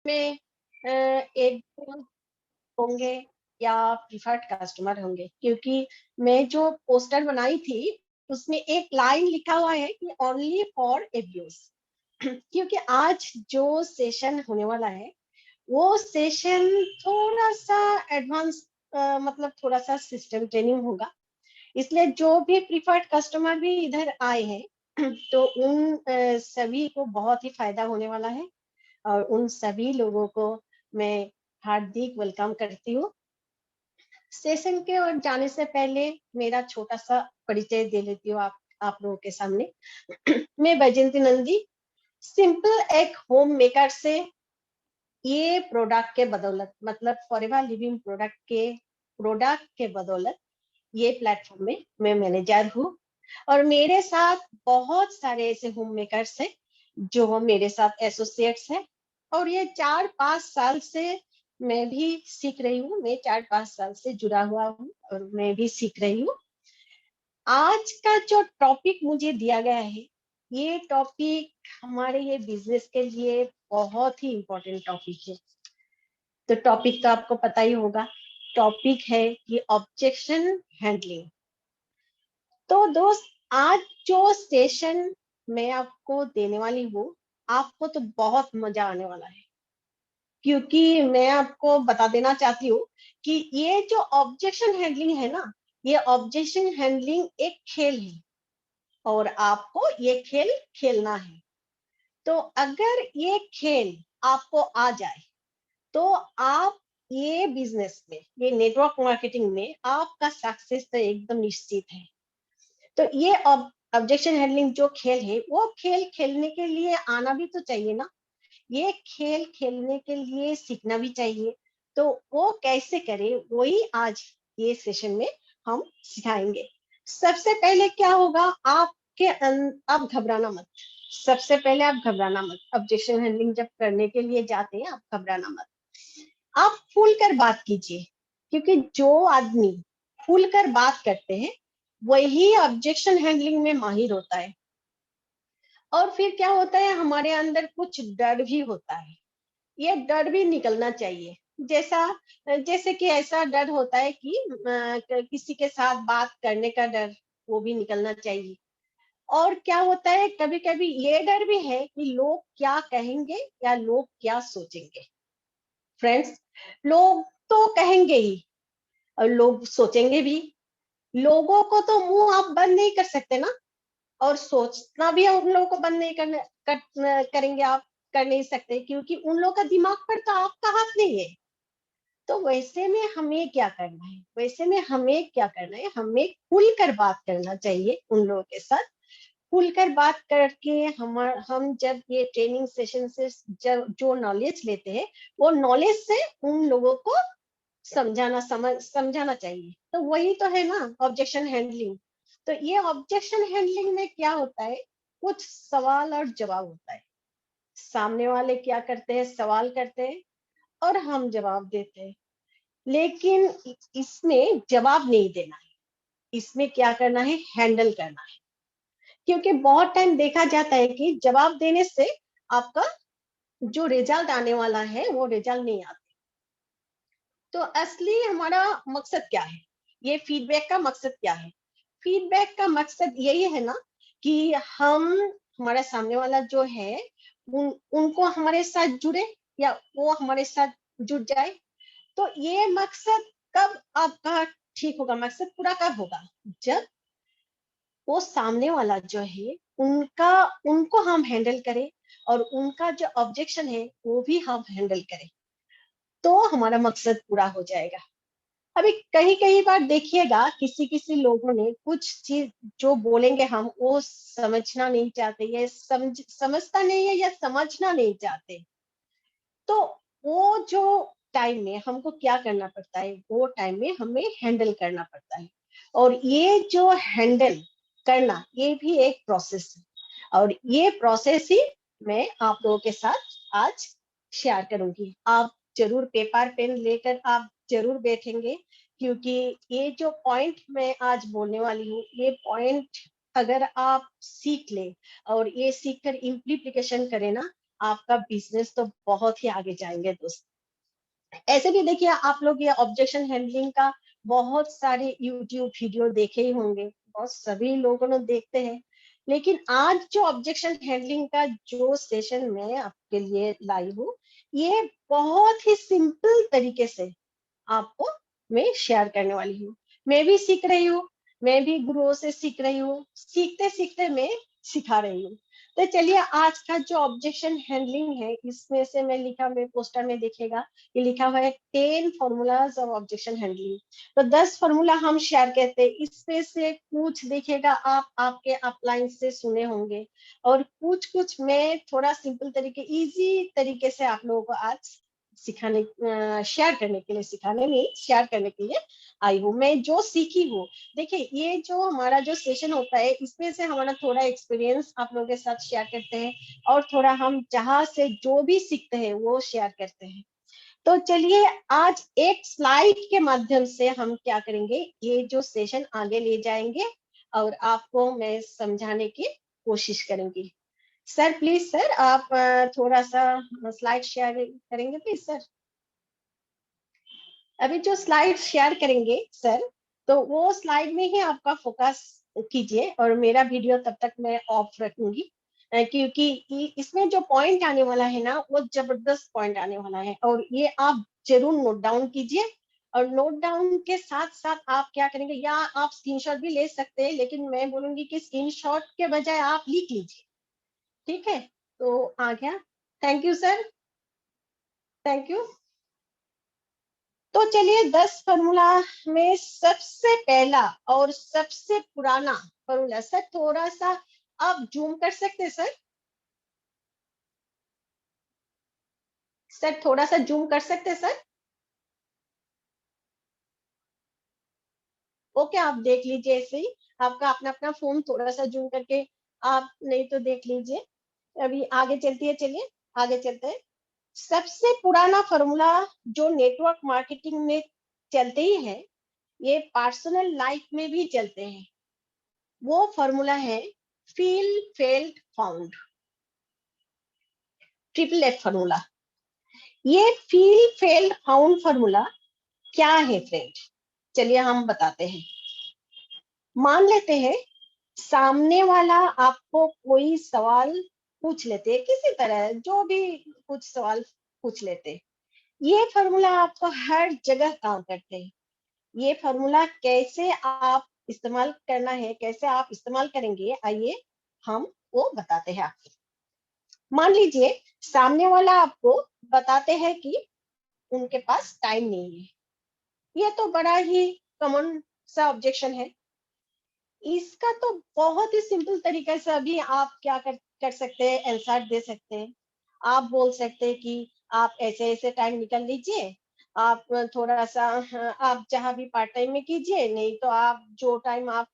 में एक होंगे या प्रिफर्ड कस्टमर होंगे, क्योंकि मैं जो पोस्टर बनाई थी उसमें एक लाइन लिखा हुआ है कि ओनली फॉर एब्यूज। क्योंकि आज जो सेशन होने वाला है वो सेशन थोड़ा सा एडवांस, मतलब थोड़ा सा सिस्टम ट्रेनिंग होगा। इसलिए जो भी प्रिफर्ड कस्टमर भी इधर आए हैं तो उन सभी को बहुत ही फायदा होने वाला है, और उन सभी लोगों को मैं हार्दिक वेलकम करती हूँ। सेशन के और जाने से पहले मेरा छोटा सा परिचय दे लेती हूँ आप लोगों के सामने। मैं बैजयंती नंदी सिंपल एक होम मेकर से ये प्रोडक्ट के बदौलत, मतलब फॉरएवर लिविंग प्रोडक्ट के बदौलत ये प्लेटफॉर्म में मैं मैनेजर हूँ। और मेरे साथ बहुत सारे ऐसे होम मेकर्स हैं जो मेरे साथ एसोसिएट्स हैं, और ये 4-5 साल से मैं भी सीख रही हूँ। मैं 4-5 साल से जुड़ा हुआ हूँ और मैं भी सीख रही हूँ। आज का जो टॉपिक मुझे दिया गया है, ये टॉपिक हमारे ये बिजनेस के लिए बहुत ही इम्पोर्टेंट टॉपिक है। तो टॉपिक तो आपको पता ही होगा, टॉपिक है कि ऑब्जेक्शन हैंडलिंग। तो दोस्त, आज जो सेशन मैं आपको देने वाली हूँ, आपको तो बहुत मजा आने वाला है, क्योंकि मैं आपको बता देना चाहती हूँ कि ये जो ऑब्जेक्शन हैंडलिंग है ना, ये ऑब्जेक्शन हैंडलिंग एक खेल है और आपको ये खेल खेलना है। तो अगर ये खेल आपको आ जाए तो आप ये बिजनेस में, ये नेटवर्क मार्केटिंग में आपका सक्सेस तो एकदम निश्चित है। तो ये ऑब्जेक्शन हैंडलिंग जो खेल है, वो खेल खेलने के लिए आना भी तो चाहिए ना। ये खेल खेलने के लिए सीखना भी चाहिए। तो वो कैसे करे, वही आज ये सेशन में हम सिखाएंगे। सबसे पहले क्या होगा, आप घबराना मत। सबसे पहले आप घबराना मत। ऑब्जेक्शन हैंडलिंग जब करने के लिए जाते हैं, आप घबराना मत। आप खुलकर बात कीजिए, क्योंकि जो आदमी खुलकर बात करते हैं वही ऑब्जेक्शन हैंडलिंग में माहिर होता है। और फिर क्या होता है, हमारे अंदर कुछ डर भी होता है, ये डर भी निकलना चाहिए। जैसे कि ऐसा डर होता है कि किसी के साथ बात करने का डर, वो भी निकलना चाहिए। और क्या होता है, कभी कभी ये डर भी है कि लोग क्या कहेंगे या लोग क्या सोचेंगे। फ्रेंड्स, लोग तो कहेंगे ही और लोग सोचेंगे भी। लोगों को तो मुंह आप बंद नहीं कर सकते ना, और सोचना भी उन लोगों को बंद नहीं करेंगे आप, कर नहीं सकते, क्योंकि उन लोगों का दिमाग पर तो आपका हाथ नहीं है। तो वैसे में हमें क्या करना है, हमें खुलकर बात करना चाहिए उन लोगों के साथ। खुलकर बात करके हम जब ये ट्रेनिंग सेशन से जब जो नॉलेज लेते हैं, वो नॉलेज से उन लोगों को समझाना चाहिए। तो वही तो है ना ऑब्जेक्शन हैंडलिंग। तो ये ऑब्जेक्शन हैंडलिंग में क्या होता है, कुछ सवाल और जवाब होता है। सामने वाले क्या करते हैं, सवाल करते हैं और हम जवाब देते हैं। लेकिन इसमें जवाब नहीं देना है, इसमें क्या करना है, हैंडल करना है। क्योंकि बहुत टाइम देखा जाता है कि जवाब देने से आपका जो रिजल्ट आने वाला है वो रिजल्ट नहीं आता। तो असली हमारा मकसद क्या है, ये फीडबैक का मकसद क्या है? फीडबैक का मकसद यही है ना कि हम, हमारा सामने वाला जो है, उनको हमारे साथ जुड़े या वो हमारे साथ जुड़ जाए। तो ये मकसद कब आपका ठीक होगा, मकसद पूरा कब होगा, जब वो सामने वाला जो है उनका उनको हम हैंडल करें और उनका जो ऑब्जेक्शन है वो भी हम हैंडल करें, तो हमारा मकसद पूरा हो जाएगा। अभी कई कई बार देखिएगा, किसी किसी लोगों ने कुछ चीज जो बोलेंगे हम वो समझना नहीं चाहते, या समझता नहीं है या समझना नहीं चाहते। तो वो जो टाइम में हमको क्या करना पड़ता है, वो टाइम में हमें हैंडल करना पड़ता है। और ये जो हैंडल करना, ये भी एक प्रोसेस है, और ये प्रोसेस ही मैं आप लोगों के साथ आज शेयर करूंगी। आप जरूर पेपर पेन लेकर आप जरूर बैठेंगे, क्योंकि ये जो पॉइंट मैं आज बोलने वाली हूँ, ये पॉइंट अगर आप सीख ले और ये सीख कर इम्प्लीकेशन करें ना, आपका बिजनेस तो बहुत ही आगे जाएंगे दोस्त। ऐसे भी देखिए आप लोग ये ऑब्जेक्शन हैंडलिंग का बहुत सारे यूट्यूब वीडियो देखे ही होंगे, बहुत सभी लोगों ने देखते हैं। लेकिन आज जो ऑब्जेक्शन हैंडलिंग का जो सेशन मैं आपके लिए लाई हूँ, ये बहुत ही सिंपल तरीके से आपको मैं शेयर करने वाली हूँ। मैं भी सीख रही हूँ, मैं भी गुरुओं से सीख रही हूँ, सीखते सीखते मैं सिखा रही हूँ। तो चलिए आज का जो ऑब्जेक्शन हैंडलिंग है, इसमें से मैं लिखा, मैं पोस्टर में देखिएगा ये लिखा हुआ है 10 फॉर्मूलाज ऑफ ऑब्जेक्शन हैंडलिंग। तो 10 फॉर्मूला हम शेयर करते हैं, इसमें से कुछ देखिएगा आप आपके अपलाइन से सुने होंगे, और कुछ कुछ मैं थोड़ा सिंपल तरीके, इजी तरीके से आप लोगों को आज सिखाने, शेयर करने के लिए, सिखाने नहीं शेयर करने के लिए आई हूँ। मैं जो सीखी हूँ, देखिए ये जो हमारा जो सेशन होता है, इसमें से हमारा थोड़ा एक्सपीरियंस आप लोगों के साथ शेयर करते हैं, और थोड़ा हम जहाँ से जो भी सीखते हैं वो शेयर करते हैं। तो चलिए आज एक स्लाइड के माध्यम से हम क्या करेंगे, ये जो सेशन आगे ले जाएंगे और आपको मैं समझाने की कोशिश करूंगी। सर प्लीज सर, आप थोड़ा सा स्लाइड शेयर करेंगे प्लीज सर। अभी जो स्लाइड शेयर करेंगे सर, तो वो स्लाइड में ही आपका फोकस कीजिए, और मेरा वीडियो तब तक मैं ऑफ रखूंगी, क्योंकि इसमें जो पॉइंट आने वाला है ना, वो जबरदस्त पॉइंट आने वाला है, और ये आप जरूर नोट डाउन कीजिए। और नोट डाउन के साथ साथ आप क्या करेंगे, या आप स्क्रीनशॉट भी ले सकते हैं, लेकिन मैं बोलूंगी कि स्क्रीनशॉट के बजाय आप लिख लीजिए। ठीक है, तो आ गया। Thank you sir, thank you. तो चलिए 10 फॉर्मूला में सबसे पहला और सबसे पुराना फॉर्मूला, सर थोड़ा सा आप जूम कर सकते हैं सर, सर थोड़ा सा जूम कर सकते हैं सर। ओके, आप देख लीजिए ऐसे ही, आपका अपना अपना फोन थोड़ा सा जूम करके आप नहीं तो देख लीजिए। अभी आगे चलती है, चलिए आगे चलते हैं। सबसे पुराना फॉर्मूला जो नेटवर्क मार्केटिंग में चलते ही है, ये पर्सनल लाइफ में भी चलते हैं, वो फॉर्मूला है feel failed found, triple F formula. ये फील फेल्ड फाउंड फॉर्मूला क्या है फ्रेंड, चलिए हम बताते हैं। मान लेते हैं सामने वाला आपको कोई सवाल पूछ लेते हैं, किसी तरह जो भी कुछ सवाल पूछ लेते हैं, ये फॉर्मूला आपको हर जगह काम करते हैं। ये फॉर्मूला कैसे आप इस्तेमाल करना है, कैसे आप इस्तेमाल करेंगे, आइए हम वो बताते हैं आपको। मान लीजिए सामने वाला आपको बताते हैं कि उनके पास टाइम नहीं है, ये तो बड़ा ही कॉमन सा ऑब्जेक्शन है। इसका तो बहुत ही सिंपल तरीके से अभी आप क्या कर सकते हैं, आंसर दे सकते हैं। आप बोल सकते हैं कि आप ऐसे ऐसे टाइम निकल लीजिए, आप थोड़ा सा, आप जहाँ भी पार्ट टाइम में कीजिए, नहीं तो आप जो टाइम आप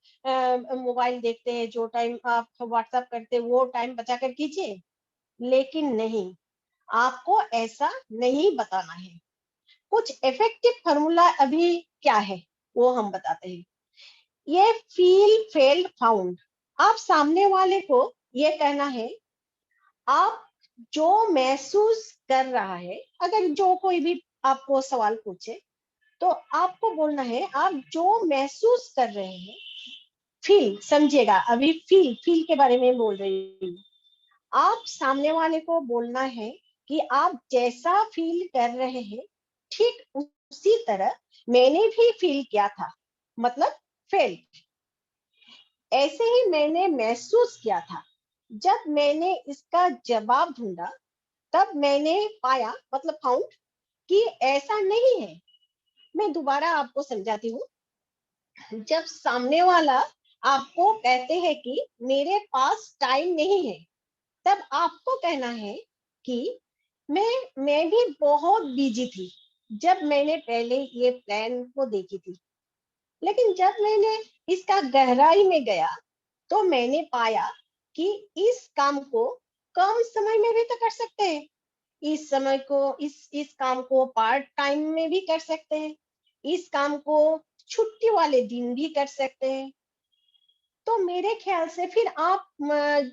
मोबाइल देखते हैं, जो टाइम आप व्हाट्सएप करते हैं, वो टाइम बचा कर कीजिए। लेकिन नहीं, आपको ऐसा नहीं बताना है। कुछ इफेक्टिव फॉर्मूला अभी क्या है वो हम बताते हैं। ये फील फेल्ड फाउंड, आप सामने वाले को ये कहना है, आप जो महसूस कर रहा है, अगर जो कोई भी आपको सवाल पूछे, तो आपको बोलना है आप जो महसूस कर रहे हैं, फील समझिएगा, अभी फील फील के बारे में बोल रही हूँ। आप सामने वाले को बोलना है कि आप जैसा फील कर रहे हैं, ठीक उसी तरह मैंने भी फील किया था, मतलब फेल, ऐसे ही मैंने महसूस किया था। जब मैंने इसका जवाब ढूंढा, तब मैंने पाया, मतलब फाउंड, कि ऐसा नहीं है। मैं दोबारा आपको समझाती हूँ। जब सामने वाला आपको कहते हैं कि मेरे पास टाइम नहीं है, तब आपको कहना है कि मैं भी बहुत बिजी थी जब मैंने पहले ये प्लान को देखी थी, लेकिन जब मैंने इसका गहराई में गया, तो मैंने पाया कि इस काम को कम समय में भी तो कर सकते हैं। इस समय को, इस काम को पार्ट टाइम में भी कर सकते हैं। इस काम को छुट्टी वाले दिन भी कर सकते हैं। तो मेरे ख्याल से फिर आप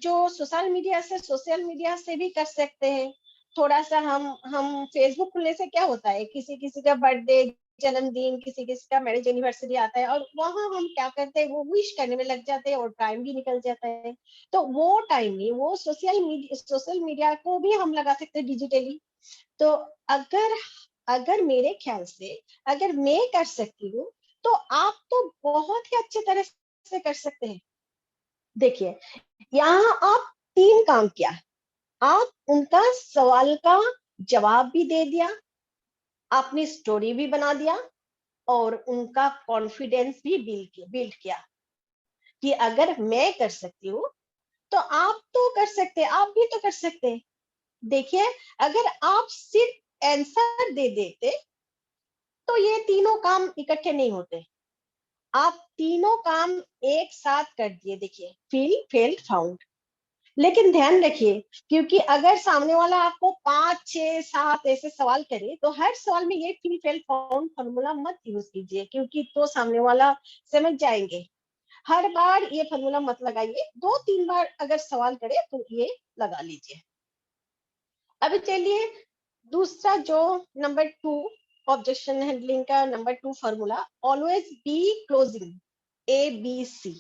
जो सोशल मीडिया से भी कर सकते हैं। थोड़ा सा हम फेसबुक खुलने से क्या होता है, किसी किसी का बर्थडे, जन्मदिन, किसी किसी का मैरिज एनिवर्सरी आता है और वहां हम क्या करते हैं, वो विश करने में लग जाते हैं और टाइम भी निकल जाता है। तो वो टाइम में वो सोशल मीडिया को भी हम लगा सकते हैं डिजिटली। तो अगर अगर मेरे ख्याल से अगर मैं कर सकती हूँ, तो आप तो बहुत ही अच्छे तरह से कर सकते हैं। देखिए, यहाँ आप 3 काम किया। आप उनका सवाल का जवाब भी दे दिया, आपने स्टोरी भी बना दिया, और उनका कॉन्फिडेंस भी बिल्ड किया कि अगर मैं कर सकती हूँ तो आप तो कर सकते हैं, आप भी तो कर सकते हैं। देखिए, अगर आप सिर्फ आंसर दे देते तो ये तीनों काम इकट्ठे नहीं होते। आप तीनों काम एक साथ कर दिए। देखिए, फील फेल्ड फाउंड। लेकिन ध्यान रखिए, क्योंकि अगर सामने वाला आपको 5 6 7 ऐसे सवाल करे, तो हर सवाल में ये फील फेल्ड फाउंड फॉर्मूला मत यूज कीजिए, क्योंकि तो सामने वाला समझ जाएंगे। हर बार ये फॉर्मूला मत लगाइए, 2 3 बार अगर सवाल करे तो ये लगा लीजिए। अभी चलिए, दूसरा जो नंबर 2 ऑब्जेक्शन हैंडलिंग का number 2 formula, always be closing, ABC।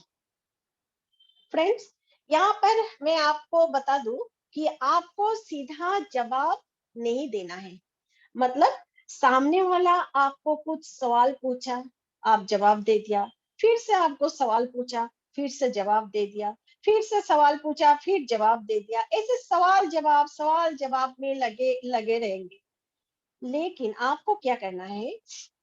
Friends, यहाँ पर मैं आपको बता दूं कि आपको सीधा जवाब नहीं देना है। मतलब सामने वाला आपको कुछ सवाल पूछा, आप जवाब दे दिया, फिर से आपको सवाल पूछा, फिर से जवाब दे दिया, फिर से सवाल पूछा, फिर जवाब दे दिया, ऐसे सवाल जवाब में लगे लगे रहेंगे। लेकिन आपको क्या करना है,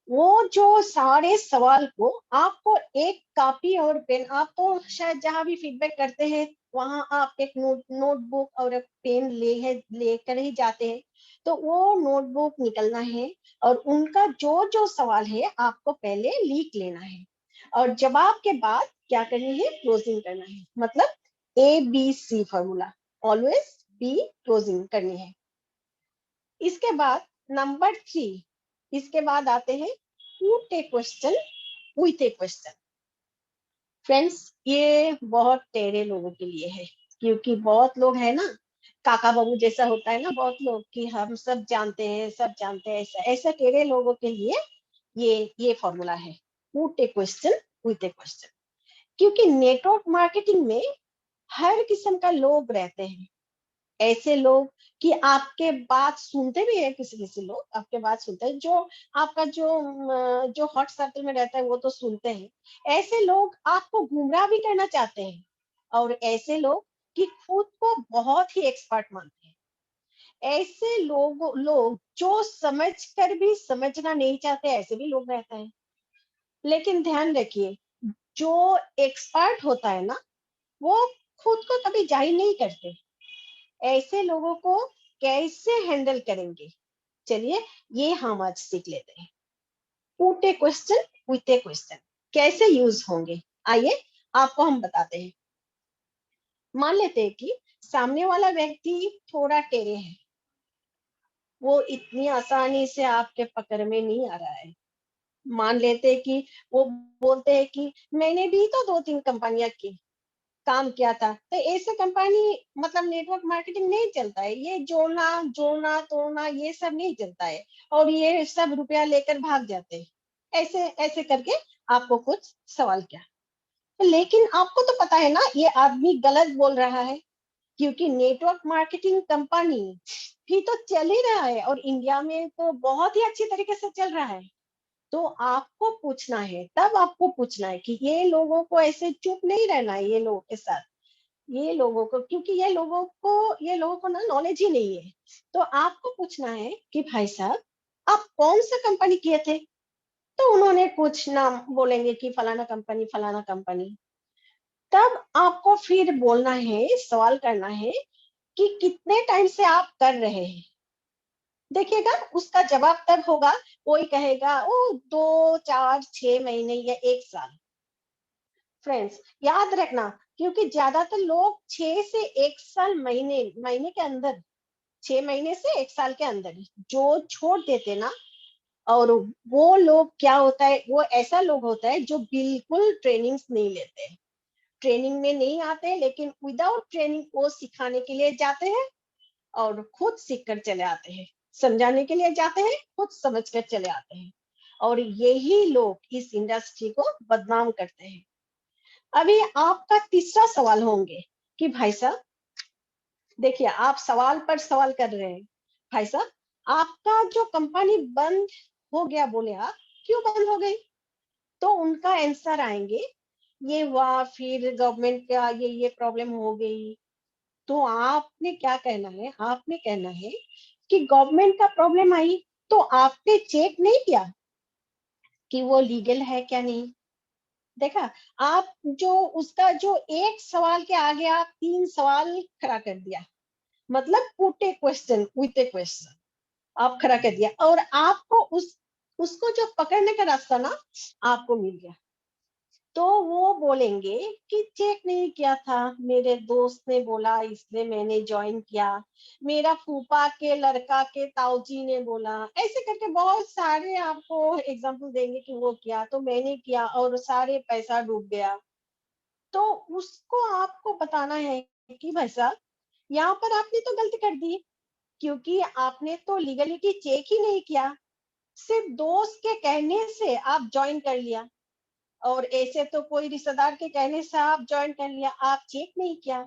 वो जो सारे सवाल को आपको एक कॉपी और पेन, आप तो शायद जहां भी फीडबैक करते हैं वहां आप एक नोटबुक और एक पेन लेकर ही जाते हैं। तो वो नोटबुक निकलना है और उनका जो जो सवाल है आपको पहले लिख लेना है, और जवाब के बाद क्या करनी है, क्लोजिंग करना है। मतलब ABC formula, always be closing करनी है। इसके बाद नंबर 3, इसके बाद आते हैं put A question with A question. Friends, ये बहुत टेढ़े लोगों के लिए है, क्योंकि बहुत लोग है ना, काका बाबू जैसा होता है ना बहुत लोग, कि हम सब जानते हैं, सब जानते हैं, ऐसा ऐसा टेढ़े लोगों के लिए ये फॉर्मूला है, put A question with A question. क्योंकि नेटवर्क मार्केटिंग में हर किस्म का लोग रहते हैं। ऐसे लोग कि आपके बात सुनते भी है, किसी किसी लोग आपके बात सुनते हैं, जो आपका जो हॉट सर्कल में रहता है वो तो सुनते हैं। ऐसे लोग आपको गुमराह भी करना चाहते हैं, और ऐसे लोग कि खुद को बहुत ही एक्सपर्ट मानते हैं। ऐसे लोग जो समझ कर भी समझना नहीं चाहते, ऐसे भी लोग रहते हैं। लेकिन ध्यान रखिए, जो एक्सपर्ट होता है ना, वो खुद को कभी जाहिर नहीं करते। ऐसे लोगों को कैसे हैंडल करेंगे, चलिए ये हम आज सीख लेते हैं। Put A question with A question कैसे यूज होंगे, आइए आपको हम बताते हैं। मान लेते हैं कि सामने वाला व्यक्ति थोड़ा टेढ़े है, वो इतनी आसानी से आपके पकड़ में नहीं आ रहा है। मान लेते हैं कि वो बोलते हैं कि मैंने भी तो 2 3 कंपनियां की काम किया था, तो ऐसे कंपनी मतलब नेटवर्क मार्केटिंग नहीं चलता है, ये जोड़ना जोड़ना तोड़ना ये सब नहीं चलता है, और ये सब रुपया लेकर भाग जाते हैं। ऐसे ऐसे करके आपको कुछ सवाल किया, लेकिन आपको तो पता है ना ये आदमी गलत बोल रहा है, क्योंकि नेटवर्क मार्केटिंग कंपनी भी तो चल ही रहा है और इंडिया में तो बहुत ही अच्छी तरीके से चल रहा है। तो आपको पूछना है, तब आपको पूछना है कि ये लोगों को ऐसे चुप नहीं रहना है, ये लोगों के साथ, ये लोगों को, क्योंकि ये लोगों को ना नॉलेज ही नहीं है। तो आपको पूछना है कि भाई साहब, आप कौन सा कंपनी किए थे, तो उन्होंने कुछ नाम बोलेंगे कि फलाना कंपनी फलाना कंपनी। तब आपको फिर बोलना है, सवाल करना है कि कितने टाइम से आप कर रहे हैं। देखिएगा, उसका जवाब तब होगा, कोई कहेगा ओ 2 4 6 महीने या 1 साल। फ्रेंड्स, याद रखना, क्योंकि ज्यादातर लोग 6 से 1 साल, महीने महीने के अंदर, 6 महीने से 1 साल के अंदर जो छोड़ देते ना, और वो लोग क्या होता है, वो ऐसा लोग होता है जो बिल्कुल ट्रेनिंग्स नहीं लेते, ट्रेनिंग में नहीं आते, लेकिन विदाउट ट्रेनिंग वो सिखाने के लिए जाते हैं और खुद सीख कर चले आते हैं, समझाने के लिए जाते हैं, खुद समझ कर चले आते हैं, और यही लोग इस इंडस्ट्री को बदनाम करते हैं। अभी आपका तीसरा सवाल होंगे कि भाई साहब, देखिए आप सवाल पर सवाल कर रहे हैं, भाई साहब आपका जो कंपनी बंद हो गया, बोले आप क्यों बंद हो गई? तो उनका आंसर आएंगे, ये हुआ, फिर गवर्नमेंट का ये प्रॉब्लम हो गई। तो आपने क्या कहना है, आपने कहना है कि गवर्नमेंट का प्रॉब्लम आई तो आपने चेक नहीं किया कि वो लीगल है क्या नहीं। देखा, आप जो उसका जो एक सवाल के आगे आप तीन सवाल खड़ा कर दिया, मतलब put A question with A question आप खड़ा कर दिया, और आपको उसको जो पकड़ने का रास्ता ना आपको मिल गया। तो वो बोलेंगे कि चेक नहीं किया था, मेरे दोस्त ने बोला इसलिए मैंने ज्वाइन किया, मेरा फूफा के लड़का के ताऊजी ने बोला, ऐसे करके बहुत सारे आपको एग्जांपल देंगे कि वो किया तो मैंने किया और सारे पैसा डूब गया। तो उसको आपको बताना है कि भाई साहब यहाँ पर आपने तो गलती कर दी, क्योंकि आपने तो लीगलिटी चेक ही नहीं किया, सिर्फ दोस्त के कहने से आप ज्वाइन कर लिया, और ऐसे तो कोई रिश्तेदार के कहने से आप ज्वाइन कर लिया, आप चेक नहीं किया।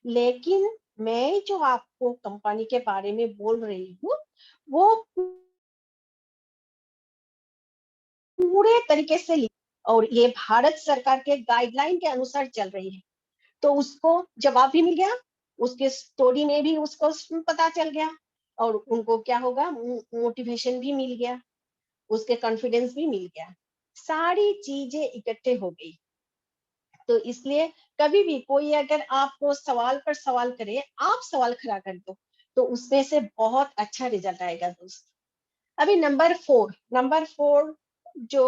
लेकिन मैं जो आपको कंपनी के बारे में बोल रही हूँ, वो पूरे तरीके से और ये भारत सरकार के गाइडलाइन के अनुसार चल रही है। तो उसको जवाब भी मिल गया, उसके स्टोरी में भी उसको पता चल गया, और उनको क्या होगा, मोटिवेशन भी मिल गया, उसके कॉन्फिडेंस भी मिल गया, सारी चीजें इकट्ठे हो गई। तो इसलिए कभी भी कोई अगर आपको सवाल पर सवाल करे, आप सवाल खड़ा कर दो, तो उसमें से बहुत अच्छा रिजल्ट आएगा दोस्त। अभी नंबर 4 जो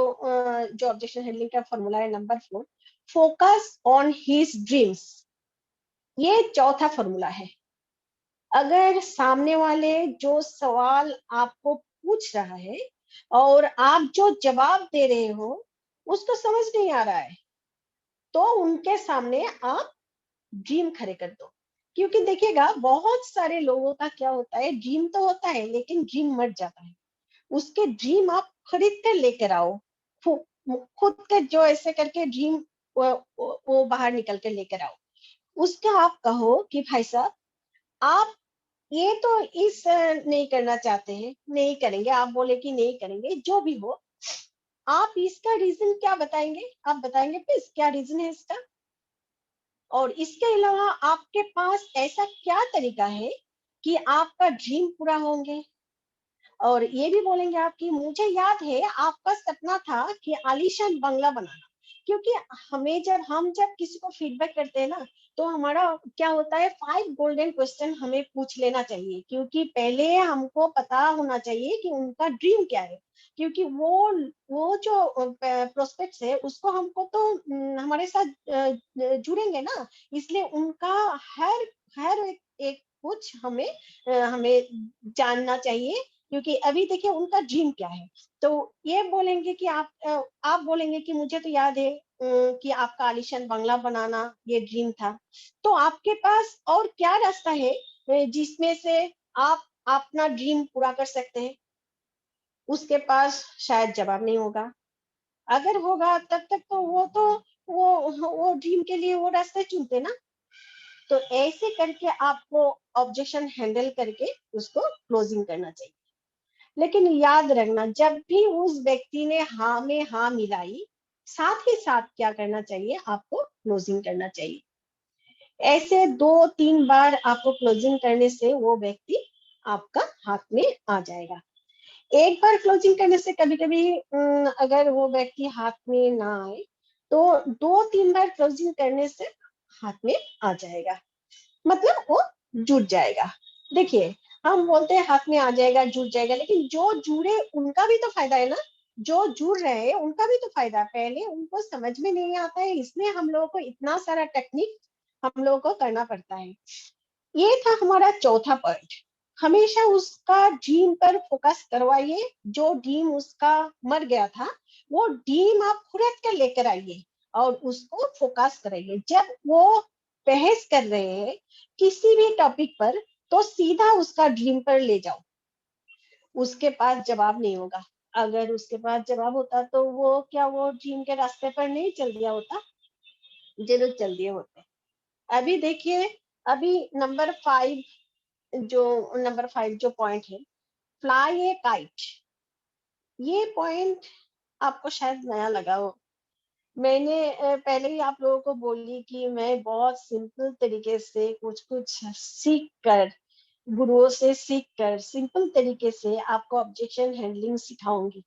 ऑब्जेक्शन हैंडलिंग का फॉर्मूला है, number 4, focus on his dreams. ये चौथा फॉर्मूला है। अगर सामने वाले जो सवाल आपको पूछ रहा है और आप जो जवाब दे रहे हो उसको समझ नहीं आ रहा है, तो उनके सामने आप ड्रीम खड़े कर दो। क्योंकि देखिएगा, बहुत सारे लोगों का क्या होता है, ड्रीम तो होता है लेकिन ड्रीम मर जाता है। उसके ड्रीम आप खरीद कर लेकर आओ, खुद के जो ऐसे करके ड्रीम वो बाहर निकल कर लेकर आओ। उसका आप कहो कि भाई साहब आप ये तो इस नहीं करना चाहते हैं, नहीं करेंगे, आप बोले कि नहीं करेंगे, जो भी हो, आप इसका रीजन क्या बताएंगे, आप बताएंगे प्लीज क्या रीजन है इसका। और इसके अलावा आपके पास ऐसा क्या तरीका है कि आपका ड्रीम पूरा होंगे। और ये भी बोलेंगे आप कि मुझे याद है आपका सपना था कि आलीशान बंगला बनाना। क्योंकि हम जब किसी को फीडबैक करते हैं ना, तो हमारा क्या होता है, 5 गोल्डन क्वेश्चन हमें पूछ लेना चाहिए, क्योंकि पहले हमको पता होना चाहिए कि उनका ड्रीम क्या है। क्योंकि वो जो प्रोस्पेक्ट्स है उसको हमको तो हमारे साथ जुड़ेंगे ना, इसलिए उनका हर हर एक कुछ हमें जानना चाहिए। क्योंकि अभी देखिए उनका ड्रीम क्या है। तो ये बोलेंगे कि आप बोलेंगे कि मुझे तो याद है कि आपका आलीशान बंगला बनाना ये ड्रीम था। तो आपके पास और क्या रास्ता है जिसमें से आप अपना ड्रीम पूरा कर सकते हैं। उसके पास शायद जवाब नहीं होगा, अगर होगा तब तक तो वो ड्रीम के लिए वो रास्ते चुनते ना। तो ऐसे करके आपको ऑब्जेक्शन हैंडल करके उसको क्लोजिंग करना चाहिए। लेकिन याद रखना, जब भी उस व्यक्ति ने हाँ में हाँ मिलाई, साथ ही साथ क्या करना चाहिए, आपको क्लोजिंग करना चाहिए। ऐसे 2-3 बार आपको क्लोजिंग करने से वो व्यक्ति आपका हाथ में आ जाएगा। एक बार क्लोजिंग करने से कभी कभी अगर वो व्यक्ति हाथ में ना आए, तो 2-3 बार क्लोजिंग करने से हाथ में आ जाएगा, मतलब वो जुट जाएगा। देखिए, हम बोलते हैं हाथ में आ जाएगा, जुट जाएगा, लेकिन जो जुड़े उनका भी तो फायदा है ना, जो जुड़ रहे हैं उनका भी तो फायदा है। पहले उनको समझ में नहीं आता है, इसलिए हम लोगों को इतना सारा टेक्निक हम लोगों को करना पड़ता है। ये था हमारा चौथा पॉइंट। हमेशा उसका ड्रीम पर फोकस करवाइए, जो ड्रीम उसका मर गया था वो ड्रीम आप खुद कर लेकर आइए, और उसको फोकस करेंगे। जब वो बहस कर रहे हैं किसी भी टॉपिक पर, तो सीधा उसका ड्रीम पर ले जाओ। उसके पास जवाब नहीं होगा। अगर उसके पास जवाब होता तो वो क्या वो ड्रीम के रास्ते पर नहीं चल दिया होता? जरूर चल दिए होते। अभी देखिए, अभी नंबर 5 जो पॉइंट है, फ्लाई ए काइट। ये पॉइंट आपको शायद नया लगा हो। मैंने पहले ही आप लोगों को बोली कि मैं बहुत सिंपल तरीके से कुछ कुछ सीख कर, गुरुओं से सीख कर सिंपल तरीके से आपको ऑब्जेक्शन हैंडलिंग सिखाऊंगी।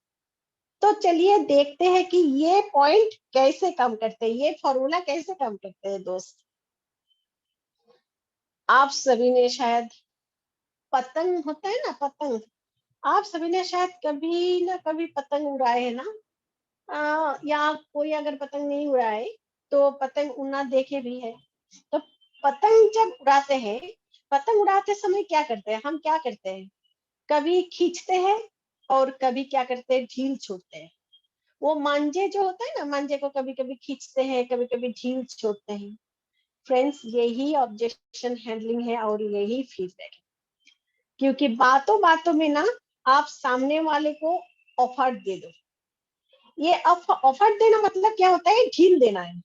तो चलिए देखते हैं कि ये पॉइंट कैसे काम करते हैं, ये फॉर्मूला कैसे काम करते हैं दोस्त। आप सभी ने शायद, पतंग होता है ना, पतंग, आप सभी ने शायद कभी ना कभी पतंग उड़ाए है ना। या कोई अगर पतंग नहीं उड़ाए तो पतंग उड़ना देखे भी है। तो पतंग जब उड़ाते हैं, पतंग उड़ाते समय क्या करते हैं, हम क्या करते हैं, कभी खींचते हैं और कभी क्या करते हैं, ढील छोड़ते हैं। वो मांझे जो होता है ना, मांझे को कभी कभी खींचते हैं, कभी कभी ढील छोड़ते हैं। फ्रेंड्स, यही ऑब्जेक्शन हैंडलिंग है और यही फीडबैक है। क्योंकि बातों बातों में ना आप सामने वाले को ऑफर दे दो। ये ऑफर देना मतलब क्या होता है, ढील देना है।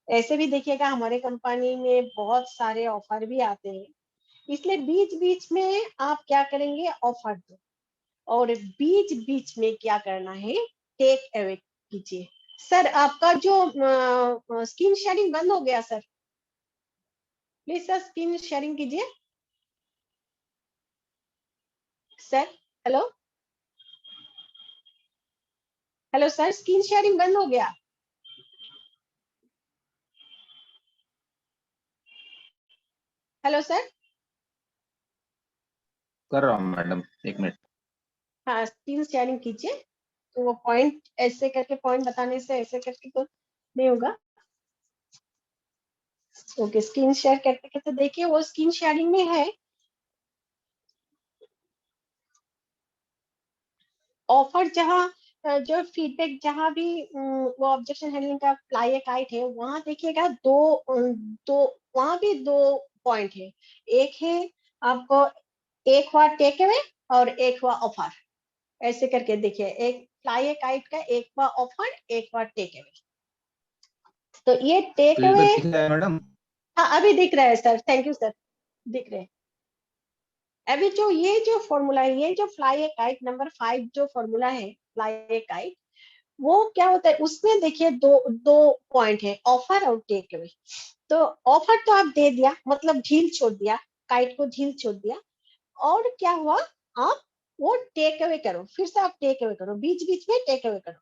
ऐसे भी देखिएगा हमारे कंपनी में बहुत सारे ऑफर भी आते हैं, इसलिए बीच बीच में आप क्या करेंगे, ऑफर दो। और बीच बीच में क्या करना है, टेक अवे कीजिए। सर आपका जो स्क्रीन शेयरिंग बंद हो गया sir, please sir screen sharing कीजिए sir. Hello, hello sir, screen sharing बंद हो गया। Hello sir. कर रहा हूँ मैडम, 1 मिनट। हाँ, स्क्रीन शेयरिंग कीजिए। तो वो पॉइंट ऐसे करके, पॉइंट बताने से ऐसे करके तो नहीं होगा। ओके, स्क्रीन शेयर करते करते देखिए, वो स्क्रीन शेयरिंग में है ऑफर। जहाँ जो फीडबैक, जहाँ भी वो ऑब्जेक्शन हैंडलिंग का अप्लाई काइट है, वहां देखिएगा दो वहां भी 2 पॉइंट है। एक है आपको, एक हुआ टेक अवे और एक हुआ ऑफर। ऐसे करके देखिए, एक फ्लाई काइट का एक हुआ ऑफर, एक हुआ टेक अवे। तो ये टेक स्क्रीन अवे, पर दिख रहा है मैडम? हाँ अभी दिख रहा है सर, थैंक यू सर, दिख रहे हैं। अभी जो ये जो फॉर्मूला है, ये जो फ्लाई काइट नंबर 5 जो फॉर्मूला है, फ्लाई काइट, वो क्या होता है, उसमें देखिए दो दो पॉइंट है, ऑफर और टेक अवे। तो ऑफर तो आप दे दिया, मतलब ढील छोड़ दिया, काइट को ढील छोड़ दिया। और क्या हुआ, आप वो टेक अवे करो, फिर से आप टेक अवे करो, बीच बीच में टेक अवे करो।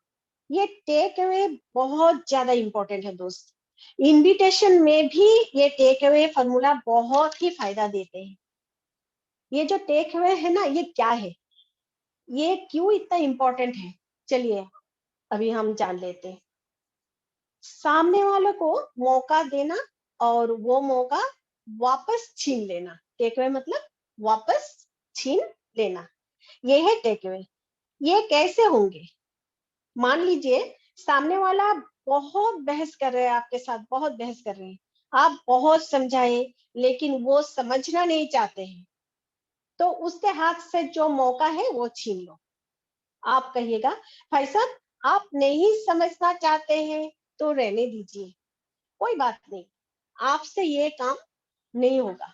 ये टेक अवे बहुत ज्यादा इंपॉर्टेंट है दोस्त। इनविटेशन में भी ये टेक अवे फॉर्मूला बहुत ही फायदा देते हैं। ये जो टेक अवे है ना, ये क्या है, ये क्यों इतना इंपॉर्टेंट है, चलिए अभी हम जान लेते हैं। सामने वालों को मौका देना और वो मौका वापस छीन लेना, टेक अवे मतलब वापस छीन लेना, ये है टेक अवे। ये कैसे होंगे, मान लीजिए सामने वाला बहुत बहस कर रहे हैं आपके साथ, बहुत बहस कर रहे हैं, आप बहुत समझाए लेकिन वो समझना नहीं चाहते हैं, तो उसके हाथ से जो मौका है वो छीन लो। आप कहिएगा, भाई साहब आप नहीं समझना चाहते हैं तो रहने दीजिए, कोई बात नहीं, आपसे ये काम नहीं होगा।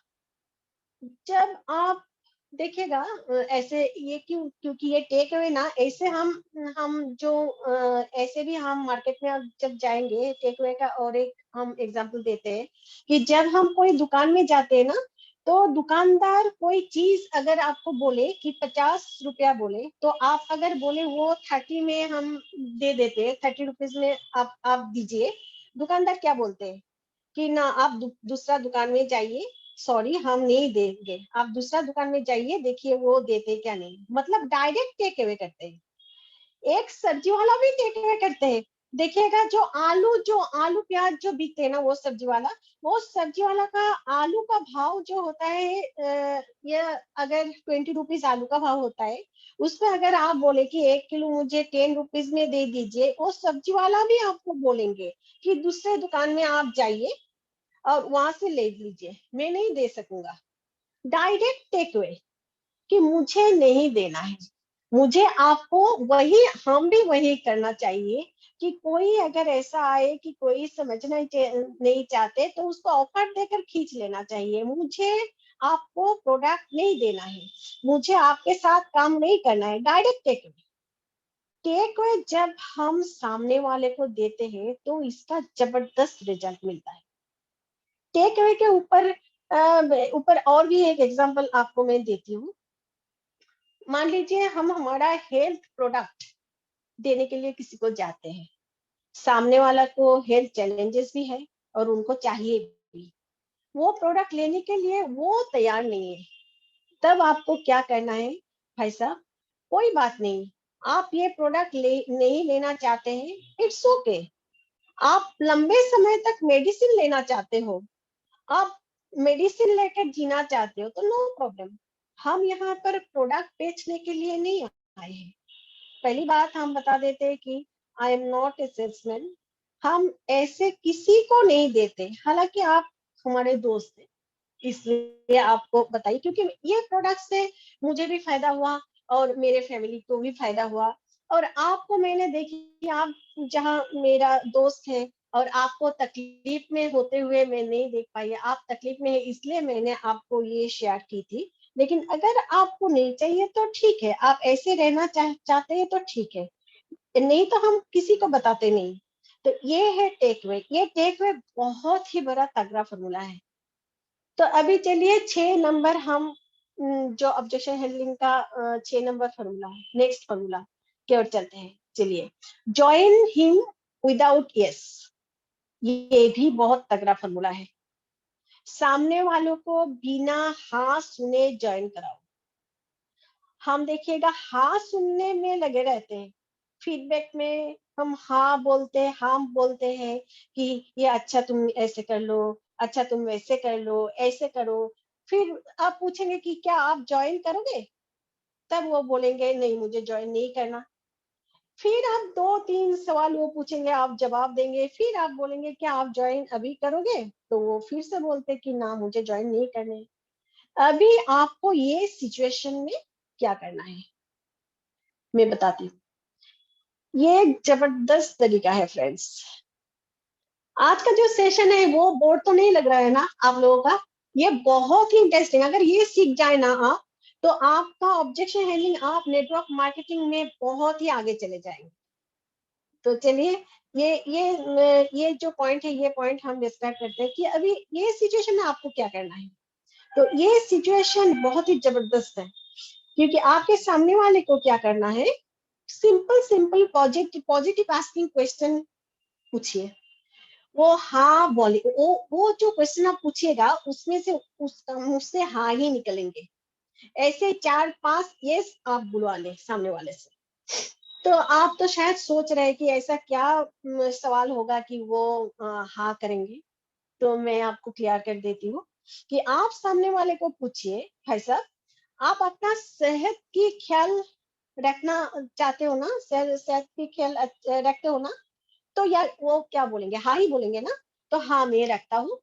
जब आप देखिएगा ऐसे, ये क्यों, क्योंकि ये टेक अवे ना, ऐसे हम जो ऐसे भी हम मार्केट में अब जब जाएंगे, टेक अवे का और एक हम एग्जांपल देते हैं कि जब हम कोई दुकान में जाते हैं ना, तो दुकानदार कोई चीज अगर आपको बोले कि 50 रुपया बोले, तो आप अगर बोले वो 30 में हम दे देते हैं, 30 रुपीज में आप दीजिए। दुकानदार क्या बोलते हैं कि ना, आप दूसरा दुकान में जाइए, सॉरी हम नहीं देंगे, आप दूसरा दुकान में जाइए, देखिए वो देते क्या नहीं, मतलब डायरेक्ट टेक अवे करते हैं। एक सब्जी वाला भी टेक अवे करते हैं, देखिएगा जो आलू प्याज जो बिकते हैं ना, वो सब्जी वाला का आलू का भाव जो होता है, ये अगर 20 रुपीज आलू का भाव होता है, उसमें अगर आप बोले कि 1 किलो मुझे 10 रुपीज में दे दीजिए, वो सब्जी वाला भी आपको बोलेंगे कि दूसरे दुकान में आप जाइए और वहां से ले लीजिए, मैं नहीं दे सकूंगा। डायरेक्ट टेक अवे कि मुझे नहीं देना है, मुझे आपको वही, हम भी वही करना चाहिए कि कोई अगर ऐसा आए कि कोई समझना नहीं चाहते, तो उसको ऑफर देकर खींच लेना चाहिए। मुझे आपको प्रोडक्ट नहीं देना है, मुझे आपके साथ काम नहीं करना है। डायरेक्ट टेक अवे जब हम सामने वाले को देते हैं तो इसका जबरदस्त रिजल्ट मिलता है। टेक अवे के ऊपर और भी एक एग्जांपल आपको मैं देती हूँ। मान लीजिए हम हमारा हेल्थ प्रोडक्ट देने के लिए किसी को जाते हैं, सामने वाला को हेल्थ चैलेंजेस भी है और उनको चाहिए भी, वो प्रोडक्ट लेने के लिए वो तैयार नहीं है। तब आपको क्या करना है, भाई साहब कोई बात नहीं, आप ये प्रोडक्ट नहीं लेना चाहते हैं, इट्स ओके। आप लंबे समय तक मेडिसिन लेना चाहते हो, आप मेडिसिन लेकर जीना चाहते हो, तो नो प्रॉब्लम। हम यहाँ पर प्रोडक्ट बेचने के लिए नहीं आए हैं। पहली बात हम बता देते हैं कि I am not a salesman, हम ऐसे किसी को नहीं देते। हालांकि आप हमारे दोस्त हैं, इसलिए आपको बताइए, क्योंकि ये प्रोडक्ट से मुझे भी फायदा हुआ और मेरे फैमिली को भी फायदा हुआ। और आपको मैंने देखी, आप जहाँ मेरा दोस्त है और आपको तकलीफ में होते हुए मैं नहीं देख पाई, आप तकलीफ में है इसलिए मैंने आपको ये शेयर की थी। लेकिन अगर आपको नहीं चाहिए तो ठीक है, आप ऐसे रहना चाहते हैं तो ठीक है, नहीं तो हम किसी को बताते नहीं। तो ये है टेक अवे। ये टेक अवे बहुत ही बड़ा तगड़ा फॉर्मूला है। तो अभी चलिए 6 नंबर हम जो ऑब्जेक्शन हैंडलिंग का 6 नंबर फॉर्मूला है, नेक्स्ट फॉर्मूला की ओर चलते हैं। चलिए, ज्वाइन हिम विदाउट यस, ये भी बहुत तगड़ा फॉर्मूला है। सामने वालों को बिना हाँ सुने ज्वाइन कराओ। हम देखिएगा हाँ सुनने में लगे रहते हैं, फीडबैक में हम हाँ बोलते हैं कि ये अच्छा तुम ऐसे कर लो, अच्छा तुम वैसे कर लो, ऐसे करो। फिर आप पूछेंगे कि क्या आप ज्वाइन करोगे, तब वो बोलेंगे नहीं मुझे ज्वाइन नहीं करना। फिर आप 2-3 सवाल वो पूछेंगे, आप जवाब देंगे, फिर आप बोलेंगे क्या आप ज्वाइन अभी करोगे, तो वो फिर से बोलते कि ना मुझे ज्वाइन नहीं करने। अभी आपको ये सिचुएशन में क्या करना है, मैं बताती हूँ। ये जबरदस्त तरीका है फ्रेंड्स। आज का जो सेशन है वो बोर तो नहीं लग रहा है ना आप लोगों का? ये बहुत ही इंटरेस्टिंग, अगर ये सीख जाए ना आप, तो आपका ऑब्जेक्शन हैंडलिंग, आप नेटवर्क मार्केटिंग में बहुत ही आगे चले जाएंगे। तो चलिए, ये जो पॉइंट है, ये पॉइंट हम डिस्कस करते हैं कि अभी ये सिचुएशन में आपको क्या करना है। तो ये सिचुएशन बहुत ही जबरदस्त है, क्योंकि आपके सामने वाले को क्या करना है, simple simple positive positive asking question पूछिए। वो हाँ बोले, वो जो क्वेश्चन आप पूछिएगा उसमें से उसका मुंह से हाँ ही निकलेंगे। ऐसे 4-5 यस आप बुलवा ले सामने वाले से। तो आप तो शायद सोच रहे हैं कि ऐसा क्या सवाल होगा कि वो हाँ करेंगे। तो मैं आपको क्लियर कर देती हूँ कि आप सामने वाले को पूछिए, भाई साहब आप अपना सेहत की ख्याल रखना चाहते हो ना, सेहत की ख्याल रखते हो ना? तो यार वो क्या बोलेंगे, हाँ ही बोलेंगे ना। तो हाँ मैं रखता हूँ।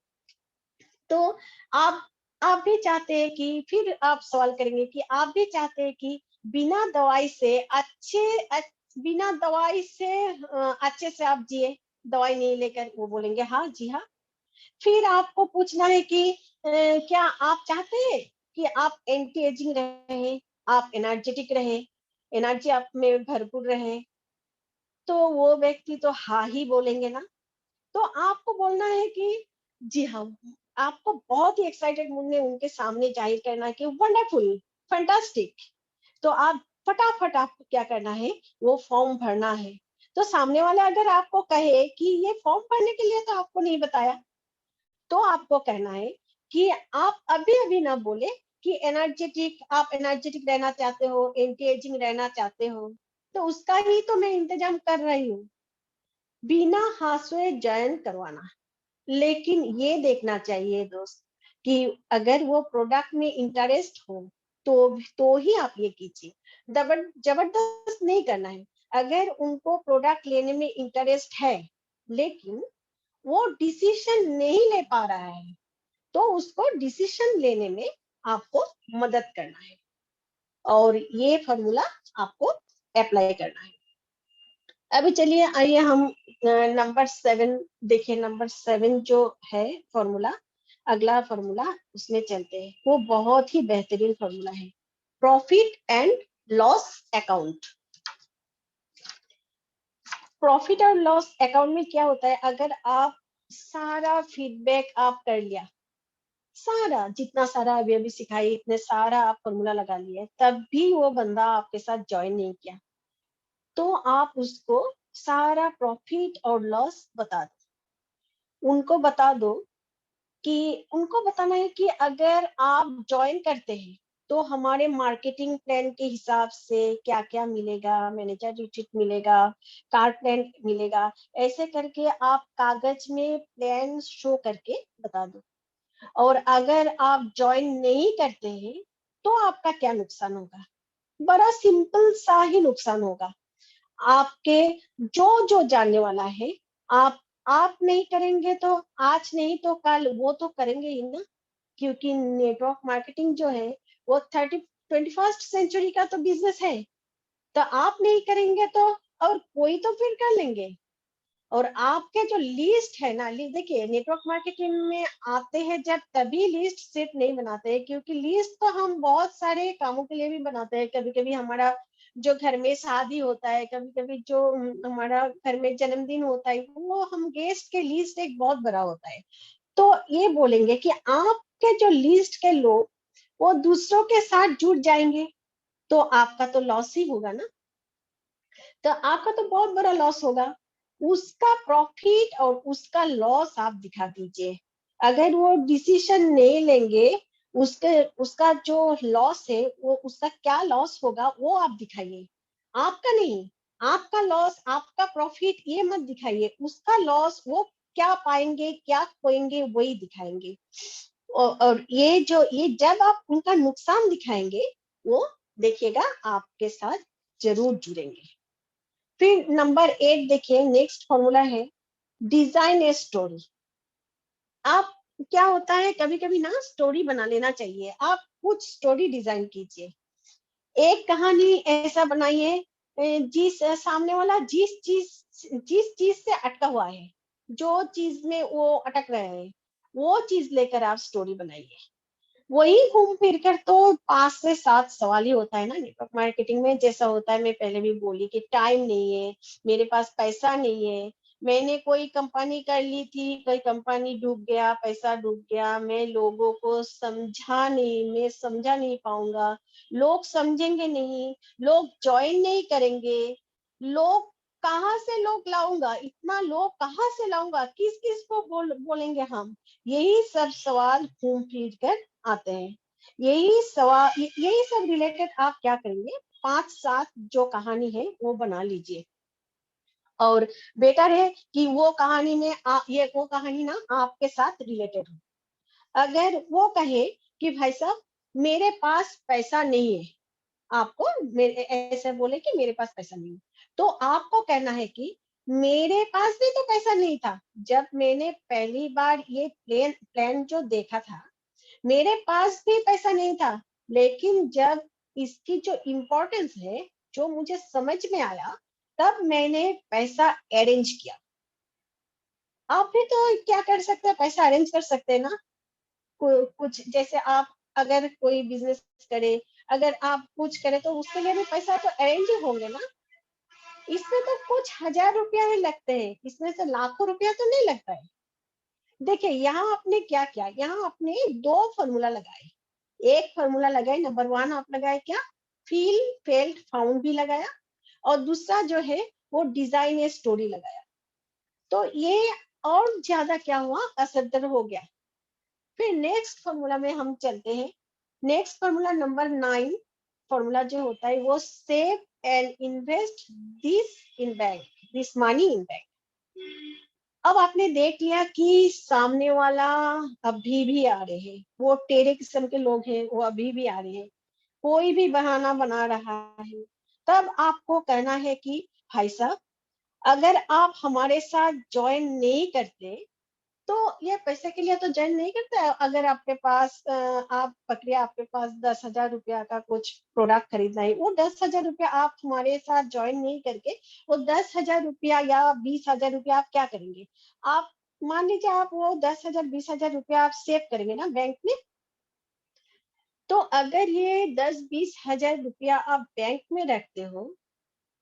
तो आप आप भी चाहते हैं कि, फिर आप सवाल करेंगे कि आप भी चाहते हैं कि बिना दवाई से बिना दवाई से अच्छे से आप जिए, दवाई नहीं लेकर? वो बोलेंगे हाँ जी हाँ। फिर आपको पूछना है कि क्या आप चाहते हैं कि आप एंटी एजिंग रहे, आप एनर्जेटिक रहे, एनर्जी आप में भरपूर रहे? तो वो व्यक्ति तो हाँ ही बोलेंगे ना। तो आपको बोलना है कि जी हाँ, आपको बहुत ही एक्साइटेड मूड में उनके सामने जाहिर करना है कि वंडरफुल, फैंटास्टिक। तो आप फटाफट आपको क्या करना है, वो फॉर्म भरना है। तो सामने वाला अगर आपको कहे कि ये फॉर्म भरने के लिए तो आपको नहीं बताया, तो आपको कहना है कि आप अभी अभी ना बोले कि आप एनर्जेटिक रहना चाहते हो, एंटी एजिंग रहना चाहते हो, तो उसका ही तो मैं इंतजाम कर रही हूँ। बिना हाशिए जॉइन करवाना। लेकिन ये देखना चाहिए दोस्त कि अगर वो प्रोडक्ट में इंटरेस्ट हो तो ही आप ये कीजिए, जबरदस्त नहीं करना है। अगर उनको प्रोडक्ट लेने में इंटरेस्ट है लेकिन वो डिसीजन नहीं ले पा रहा है तो उसको डिसीजन लेने में आपको मदद करना है और ये फॉर्मूला आपको अप्लाई करना है। अभी चलिए आइए हम नंबर 7 देखिए। नंबर 7 जो है फॉर्मूला, अगला फॉर्मूला उसमें चलते हैं। वो बहुत ही बेहतरीन फॉर्मूला है, profit and loss account. Profit और लॉस अकाउंट में क्या होता है, अगर आप सारा फीडबैक आप कर लिया, सारा जितना सारा अभी सिखाई इतने सारा आप फॉर्मूला लगा लिए, तब भी वो बंदा आपके साथ ज्वाइन नहीं किया, तो आप उसको सारा प्रॉफिट और लॉस बता दो। उनको बता दो कि उनको बताना है कि अगर आप ज्वाइन करते हैं तो हमारे मार्केटिंग प्लान के हिसाब से क्या क्या मिलेगा, मैनेजर रिट्रीट मिलेगा, कार्ड प्लान मिलेगा, ऐसे करके आप कागज में प्लान शो करके बता दो। और अगर आप ज्वाइन नहीं करते हैं तो आपका क्या नुकसान होगा, बड़ा सिंपल सा ही नुकसान होगा आपके। जो जानने वाला है, आप नहीं करेंगे तो आज नहीं तो कल वो तो करेंगे ही ना, क्योंकि नेटवर्क मार्केटिंग जो है वो 21st सेंचुरी का तो बिजनेस है। तो आप नहीं करेंगे तो और कोई तो फिर कर लेंगे। और आपके जो लिस्ट है ना, देखिए नेटवर्क मार्केटिंग में आते हैं जब तभी लिस्ट सिर्फ नहीं बनाते हैं, क्योंकि लिस्ट तो हम बहुत सारे कामों के लिए भी बनाते हैं। कभी कभी हमारा जो घर में शादी होता है, कभी कभी जो हमारा घर में जन्मदिन होता है, वो हम गेस्ट के लिस्ट एक बहुत बड़ा होता है। तो ये बोलेंगे कि आपके जो लिस्ट के लोग वो दूसरों के साथ जुड़ जाएंगे तो आपका तो लॉस ही होगा ना। तो आपका तो बहुत बड़ा लॉस होगा। उसका प्रॉफिट और उसका लॉस आप दिखा दीजिए। अगर वो डिसीजन नहीं लेंगे, उसके उसका जो लॉस है वो उसका क्या लॉस होगा वो आप दिखाइए, आपका नहीं। आपका लॉस आपका प्रॉफिट ये मत दिखाइए, उसका लॉस वो क्या पाएंगे क्या खोएंगे वही दिखाएंगे। और ये जब आप उनका नुकसान दिखाएंगे, वो देखिएगा आपके साथ जरूर जुड़ेंगे। फिर नंबर 8 देखिए, नेक्स्ट फॉर्मूला है डिजाइन ए स्टोरी। आप क्या होता है, कभी कभी ना स्टोरी बना लेना चाहिए। आप कुछ स्टोरी डिजाइन कीजिए, एक कहानी ऐसा बनाइए जिस सामने वाला जिस चीज से अटका हुआ है, जो चीज में वो अटक रहे हैं, वो चीज लेकर आप स्टोरी बनाइए। वही घूम फिर कर तो 5 से 7 सवाल ही होता है ना नेटवर्क मार्केटिंग में। जैसा होता है, मैं पहले भी बोली कि टाइम नहीं है, मेरे पास पैसा नहीं है, मैंने कोई कंपनी कर ली थी, कोई कंपनी डूब गया, पैसा डूब गया, मैं लोगों को समझा नहीं, मैं समझा नहीं पाऊंगा, लोग समझेंगे नहीं, लोग ज्वाइन नहीं करेंगे, लोग कहाँ से लोग लाऊंगा, इतना लोग कहाँ से लाऊंगा, किस किस को बोलेंगे हम। यही सब सवाल घूम फिर कर आते हैं। यही सब रिलेटेड आप क्या करेंगे, 5-7 जो कहानी है वो बना लीजिए। और बेटर है कि वो कहानी में ये वो कहानी ना आपके साथ रिलेटेड हो। अगर वो कहे कि भाई साहब मेरे पास पैसा नहीं है, आपको मेरे ऐसे बोले कि मेरे पास पैसा नहीं है, तो आपको कहना है कि मेरे पास भी तो पैसा नहीं था जब मैंने पहली बार ये प्लान प्लान जो देखा था, मेरे पास भी पैसा नहीं था, लेकिन जब इसकी जो इम्पोर्टेंस है, जो मुझे समझ में आया, तब मैंने पैसा अरेंज किया। आप भी तो क्या कर सकते हैं, पैसा अरेंज कर सकते हैं ना। कुछ जैसे आप अगर कोई बिजनेस करे, अगर आप कुछ करें तो उसके लिए भी पैसा तो अरेंज ही होंगे ना। इसमें तो कुछ हजार रुपया ही लगते हैं, इसमें से लाखों रुपया तो नहीं लगता है। देखिए यहाँ आपने क्या किया, यहाँ आपने 2 फॉर्मूला लगाए। एक फॉर्मूला लगाए, नंबर 1 आप लगाए क्या, फील फेल्ट फाउंड भी लगाया, और दूसरा जो है वो डिजाइन ए स्टोरी लगाया। तो ये और ज्यादा क्या हुआ, असरदार हो गया। फिर नेक्स्ट फॉर्मूला में हम चलते हैं। नेक्स्ट फॉर्मूला नंबर 9 फॉर्मूला जो होता है वो save and invest this in bank, this money in bank. अब आपने देख लिया कि सामने वाला अभी भी आ रहे हैं, वो टेढ़े किस्म के लोग हैं, वो अभी भी आ रहे हैं, कोई भी बहाना बना रहा है। तब आपको कहना है कि भाई साहब, अगर आप हमारे साथ ज्वाइन नहीं करते तो ये पैसे के लिए तो ज्वाइन नहीं करता है। अगर आपके पास आप पकड़िए, आपके पास 10,000 रुपया का कुछ प्रोडक्ट खरीदना है, वो 10,000 रुपया आप हमारे साथ ज्वाइन नहीं करके वो 10,000 रुपया या 20,000 रुपया आप क्या करेंगे? आप मान लीजिए आप वो 10,000 20,000 रुपया आप सेव करेंगे ना बैंक में। तो अगर ये 10 20 हजार रुपया आप बैंक में रखते हो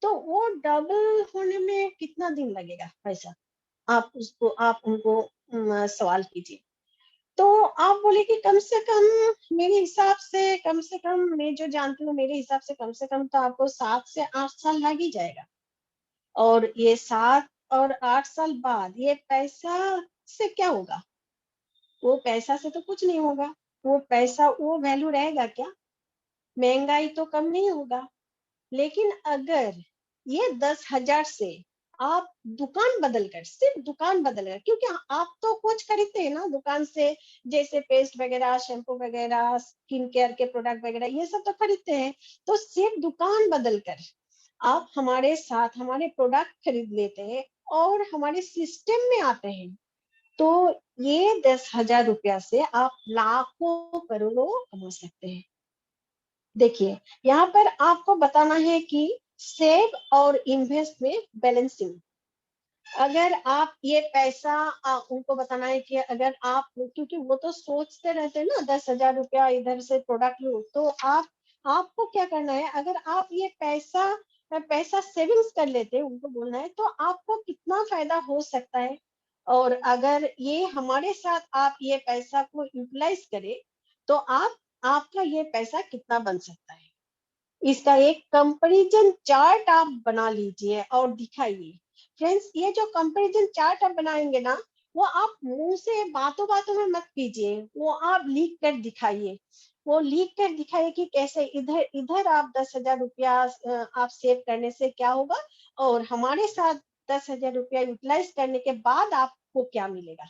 तो वो डबल होने में कितना दिन लगेगा पैसा? आप उनको सवाल कीजिए। तो आप बोले कि कम से कम, मेरे हिसाब से कम, मैं जो जानती हूँ मेरे हिसाब से कम तो आपको 7 से 8 साल लग ही जाएगा। और ये 7 और 8 साल बाद ये पैसा से क्या होगा? वो पैसा से तो कुछ नहीं होगा। वो पैसा वो वैल्यू रहेगा क्या? महंगाई तो कम नहीं होगा। लेकिन अगर ये 10,000 से आप दुकान बदल कर, सिर्फ दुकान बदल कर, क्योंकि आप तो कुछ खरीदते हैं ना दुकान से, जैसे पेस्ट वगैरह, शैम्पू वगैरह, स्किन केयर के प्रोडक्ट वगैरह, ये सब तो खरीदते हैं। तो सिर्फ दुकान बदल कर आप हमारे साथ हमारे प्रोडक्ट खरीद लेते हैं और हमारे सिस्टम में आते हैं, तो ये 10,000 रुपया से आप लाखों करोड़ों कमा सकते हैं। देखिए, यहाँ पर आपको बताना है कि सेव और इन्वेस्ट में बैलेंसिंग। अगर आप ये पैसा उनको बताना है कि अगर आप, क्योंकि वो तो सोचते रहते हैं ना 10,000 रुपया इधर से प्रोडक्ट लो, तो आपको क्या करना है? अगर आप ये पैसा सेविंग्स कर लेते हैं, उनको बोलना है तो आपको कितना फायदा हो सकता है। और अगर ये हमारे साथ आप ये पैसा को यूटिलाइज करें तो आपका ये पैसा कितना बन सकता है, इसका एक कंपैरिजन चार्ट आप बना लीजिए और दिखाइए। फ्रेंड्स, ये जो कंपैरिजन चार्ट आप बनाएंगे ना, वो आप मुंह से बातों बातों में मत कीजिए, वो आप लिख कर दिखाइए। वो लिख कर दिखाइए कि कैसे इधर इधर आप 10,000 रुपया आप सेव करने से क्या होगा, और हमारे साथ 10,000 रुपया यूटिलाइज करने के बाद आपको क्या मिलेगा।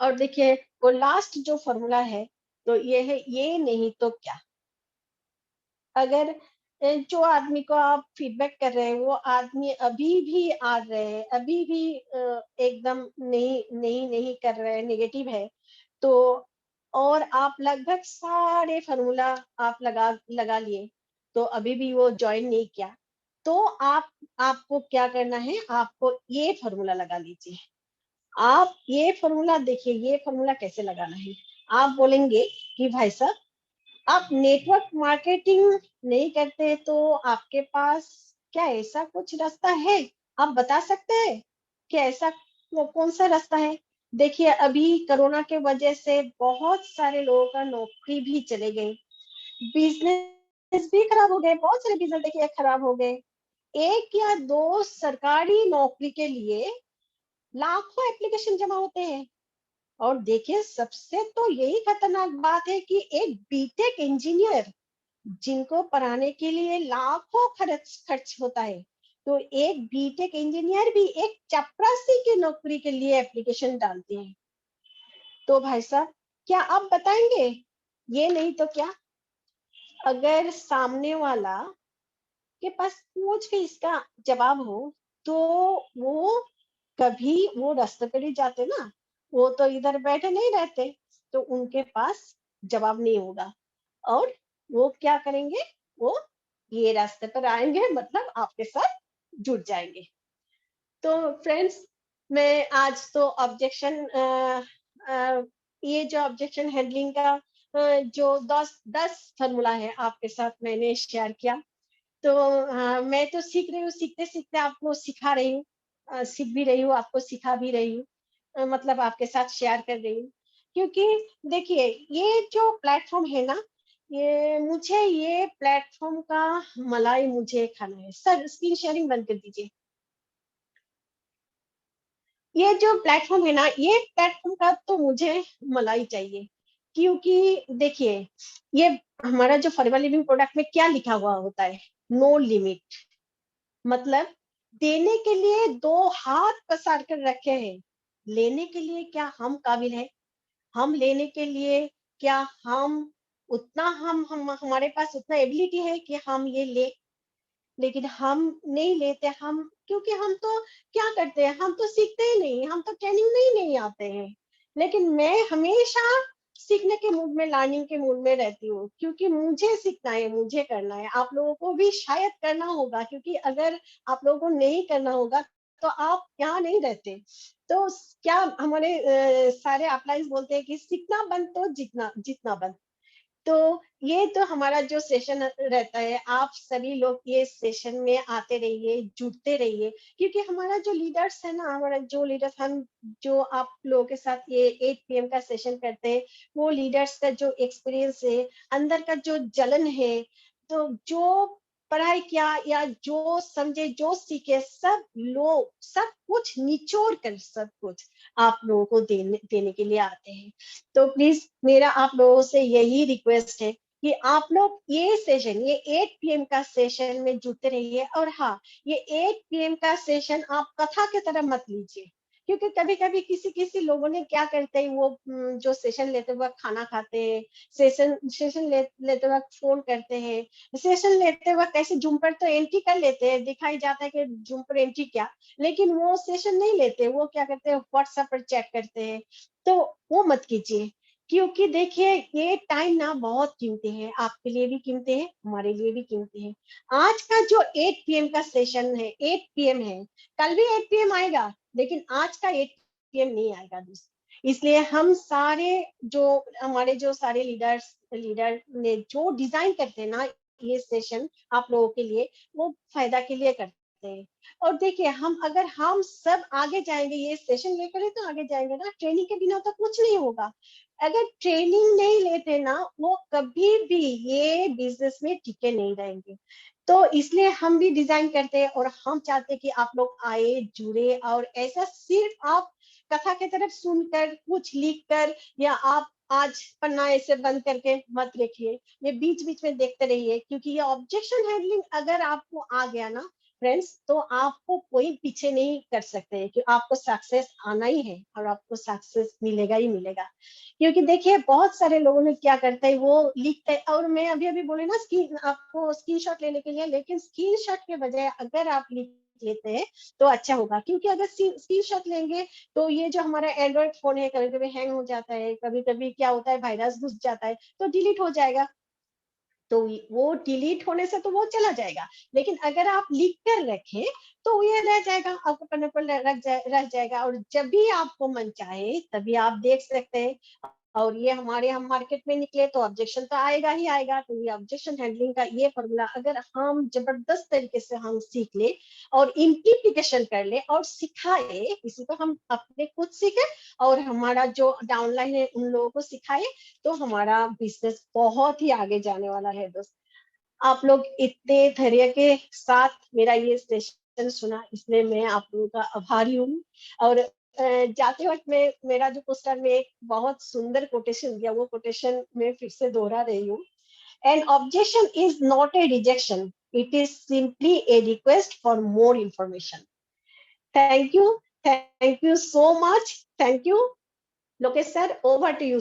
और देखिए, वो लास्ट जो फॉर्मूला है, तो ये है ये नहीं तो क्या। अगर जो आदमी को आप फीडबैक कर रहे हैं वो आदमी अभी भी आ रहे हैं, अभी भी एकदम नहीं नहीं नहीं कर रहे हैं, नेगेटिव है, तो और आप लगभग सारे फार्मूला आप लगा लगा लिए, तो अभी भी वो ज्वाइन नहीं किया, तो आपको क्या करना है? आपको ये फार्मूला लगा लीजिए। आप ये फार्मूला देखिए, ये फार्मूला कैसे लगाना है। आप बोलेंगे कि भाई साहब, आप नेटवर्क मार्केटिंग नहीं करते तो आपके पास क्या ऐसा कुछ रास्ता है? आप बता सकते हैं कि ऐसा कौन सा रास्ता है? देखिए, अभी कोरोना के वजह से बहुत सारे लोगों का नौकरी भी चले गई, बिजनेस भी खराब हो गए, बहुत सारे बिजनेस देखिए खराब हो गए। एक या दो सरकारी नौकरी के लिए लाखों एप्लीकेशन जमा होते हैं। और देखिए, सबसे तो यही खतरनाक बात है कि एक बीटेक इंजीनियर जिनको पढ़ाने के लिए लाखों खर्च खर्च होता है, तो एक बीटेक इंजीनियर भी एक चपरासी की नौकरी के लिए एप्लीकेशन डालते हैं। तो भाई साहब, क्या आप बताएंगे ये नहीं तो क्या? अगर सामने वाला के पास कुछ भी इसका जवाब हो, तो वो कभी वो रास्ते पर ही जाते ना, वो तो इधर बैठे नहीं रहते, तो उनके पास जवाब नहीं होगा। और वो क्या करेंगे? वो ये रास्ते पर आएंगे, मतलब आपके साथ जुड़ जाएंगे। तो फ्रेंड्स, मैं आज तो ऑब्जेक्शन ये जो ऑब्जेक्शन हैंडलिंग का जो 10 फॉर्मूला है आपके साथ मैंने शेयर किया। तो मैं तो सीख रही हूँ, सीखते सीखते आपको सिखा रही हूँ, सीख भी रही हूँ, आपको सिखा भी रही हूँ, मतलब आपके साथ शेयर कर रही हूँ। क्योंकि देखिए, ये जो प्लेटफॉर्म है ना, ये प्लेटफॉर्म का मलाई मुझे खाना है। सर, स्क्रीन शेयरिंग बंद कर दीजिए। ये जो प्लेटफॉर्म है ना, ये प्लेटफॉर्म का तो मुझे मलाई चाहिए। क्योंकि देखिए, ये हमारा जो फॉरएवर लिविंग प्रोडक्ट में क्या लिखा हुआ होता है? No limit. मतलब देने के लिए 2 हाथ पसार कर रखे हैं, लेने के लिए क्या हम काबिल हैं? हम लेने के लिए क्या हम उतना हम हमारे पास उतना एबिलिटी है कि हम ये ले, लेकिन हम नहीं लेते। हम क्योंकि हम तो क्या करते हैं, हम तो सीखते ही नहीं, हम तो ट्रेनिंग में ही नहीं आते हैं। लेकिन मैं हमेशा सीखने के मूड में, लर्निंग के मूड में रहती हूँ, क्योंकि मुझे सीखना है, मुझे करना है। आप लोगों को भी शायद करना होगा, क्योंकि अगर आप लोगों को नहीं करना होगा तो आप यहाँ नहीं रहते। तो क्या हमारे सारे अपलाइज बोलते हैं कि सीखना बंद तो जीतना जीतना बंद। तो ये तो हमारा जो सेशन रहता है, आप सभी लोग ये सेशन में आते रहिए, जुड़ते रहिए, क्योंकि हमारा जो लीडर्स है ना, हमारा जो लीडर्स, हम जो आप लोगों के साथ ये 8 पीएम का सेशन करते हैं, वो लीडर्स का जो एक्सपीरियंस है, अंदर का जो जलन है, तो जो पढ़ाई किया या जो समझे, जो सीखे, सब लोग सब कुछ निचोड़ कर सब कुछ आप लोगों को देने देने के लिए आते हैं। तो प्लीज मेरा आप लोगों से यही रिक्वेस्ट है कि आप लोग ये सेशन, ये 8 पीएम का सेशन में जुड़ते रहिए। और हाँ, ये 8 पीएम का सेशन आप कथा की तरह मत लीजिए, क्योंकि कभी कभी किसी किसी लोगों ने क्या करते हैं, वो जो सेशन लेते वक्त खाना खाते हैं, लेते वक्त फोन करते हैं, सेशन लेते वक्त ऐसे जूम पर तो एंट्री कर लेते हैं, दिखाई जाता है कि जूम पर एंट्री क्या, लेकिन वो सेशन नहीं लेते, वो क्या करते हैं, व्हाट्सएप पर चेक करते हैं। तो वो मत कीजिए, क्योंकि देखिए ये टाइम ना बहुत कीमती है, आपके लिए भी कीमती है, हमारे लिए भी कीमती है। आज का जो 8 पीएम का सेशन है, 8 पीएम है, कल भी 8 पीएम आएगा, लेकिन आज का 8 पीएम नहीं आएगा दोस्तों। इसलिए हम सारे जो हमारे जो सारे लीडर ने जो डिजाइन करते हैं ना ये सेशन आप लोगों के लिए, वो फायदा के लिए करते हैं। और देखिए अगर हम सब आगे जाएंगे, ये सेशन लेकर ही तो आगे जाएंगे ना, ट्रेनिंग के बिना तो कुछ नहीं होगा। अगर ट्रेनिंग नहीं लेते ना, वो कभी भी ये बिजनेस में टिके नहीं रहेंगे। तो इसलिए हम भी डिजाइन करते हैं, और हम चाहते हैं कि आप लोग आए, जुड़े, और ऐसा सिर्फ आप कथा की तरफ सुनकर, कुछ लिख कर, या आप आज पन्ना ऐसे बंद करके मत रखिए, ये बीच बीच में देखते रहिए, क्योंकि ये ऑब्जेक्शन हैंडलिंग अगर आपको आ गया ना फ्रेंड्स, तो आपको कोई पीछे नहीं कर सकते, कि आपको सक्सेस आना ही है, और आपको सक्सेस मिलेगा ही मिलेगा। क्योंकि देखिए बहुत सारे लोगों ने क्या करते हैं, वो लिखते हैं, और मैं अभी अभी बोले ना स्क्रीन, आपको स्क्रीनशॉट लेने के लिए, लेकिन स्क्रीनशॉट के बजाय अगर आप लिख लेते हैं तो अच्छा होगा, क्योंकि अगर स्क्रीनशॉट लेंगे तो ये जो हमारा एंड्रॉइड फोन है, कभी कभी हैंग हो जाता है, कभी कभी क्या होता है, वायरस घुस जाता है, तो डिलीट हो जाएगा। तो वो डिलीट होने से तो वो चला जाएगा, लेकिन अगर आप लिख कर रखें तो ये रह जाएगा, आपको पन्ने पर रह जाएगा, और जब भी आपको मन चाहे तभी आप देख सकते हैं। और ये हमारे हम मार्केट में निकले तो ऑब्जेक्शन तो आएगा ही आएगा। तो ये ऑब्जेक्शन हैंडलिंग का ये फॉर्मूला अगर हम जबरदस्त तरीके से हम सीख ले, और इम्प्लीमेंटेशन कर ले, और सिखाए किसी को, हम अपने खुद सीखे और हमारा जो डाउनलाइन है उन लोगों को सिखाए, तो हमारा बिजनेस बहुत ही आगे जाने वाला है दोस्त। आप लोग इतने धैर्य के साथ मेरा ये सेशन सुना, इसलिए मैं आप लोगों का आभारी हूँ। और जाते वक्त में मेरा जो पोस्टर में एक बहुत सुंदर कोटेशन दिया, वो कोटेशन में फिर से दोहरा रही हूँ। N objection is not a rejection, it is simply A request for more information. Thank you so much. Thank you. Lokesh sir, over to you.